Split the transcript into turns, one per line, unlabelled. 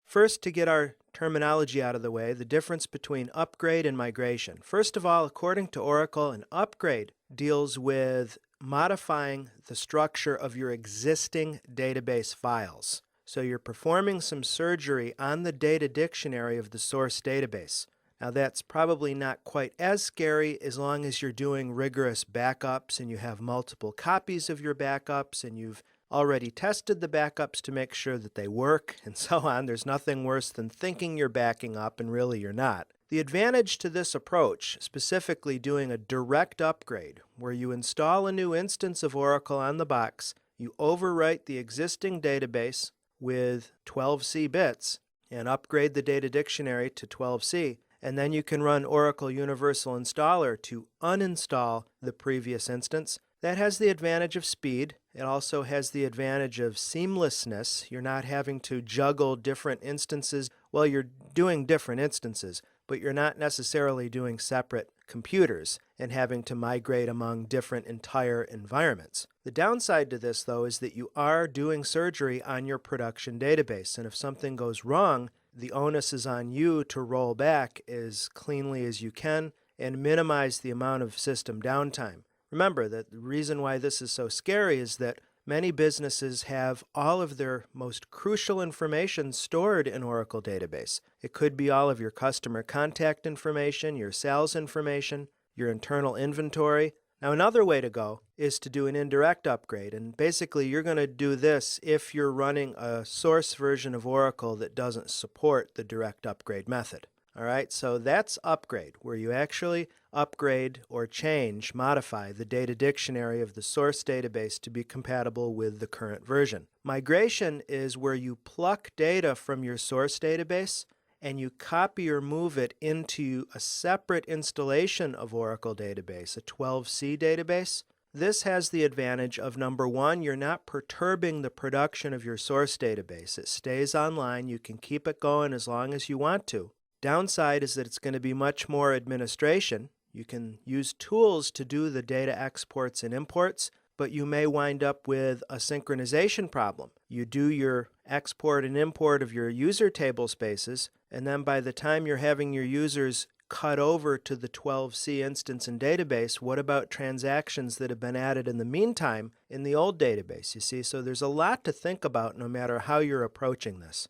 First, to get our terminology out of the way, the difference between upgrade and migration. First of all, according to Oracle, an upgrade deals with modifying the structure of your existing database files. So you're performing some surgery on the data dictionary of the source database. Now that's probably not quite as scary as long as you're doing rigorous backups and you have multiple copies of your backups and you've already tested the backups to make sure that they work and so on. There's nothing worse than thinking you're backing up and really you're not. The advantage to this approach, specifically doing a direct upgrade, where you install a new instance of Oracle on the box, you overwrite the existing database with 12C bits and upgrade the data dictionary to 12C, and then you can run Oracle Universal Installer to uninstall the previous instance. That has the advantage of speed. It also has the advantage of seamlessness. You're not having to juggle different instances. Well, you're doing different instances, but you're not necessarily doing separate computers and having to migrate among different entire environments. The downside to this, though, is that you are doing surgery on your production database, and if something goes wrong, the onus is on you to roll back as cleanly as you can and minimize the amount of system downtime. Remember that the reason why this is so scary is that many businesses have all of their most crucial information stored in Oracle database. It could be all of your customer contact information, your sales information, your internal inventory. Now another way to go is to do an indirect upgrade, and basically you're going to do this if you're running a source version of Oracle that doesn't support the direct upgrade method. All right, so that's upgrade, where you actually upgrade or change, modify the data dictionary of the source database to be compatible with the current version. Migration is where you pluck data from your source database and you copy or move it into a separate installation of Oracle database, a 12C database. This has the advantage of, number one, you're not perturbing the production of your source database. It stays online. You can keep it going as long as you want to. Downside is that it's going to be much more administration. You can use tools to do the data exports and imports, but you may wind up with a synchronization problem. You do your export and import of your user table spaces, and then by the time you're having your users cut over to the 12C instance and database, what about transactions that have been added in the meantime in the old database? You see, so there's a lot to think about no matter how you're approaching this.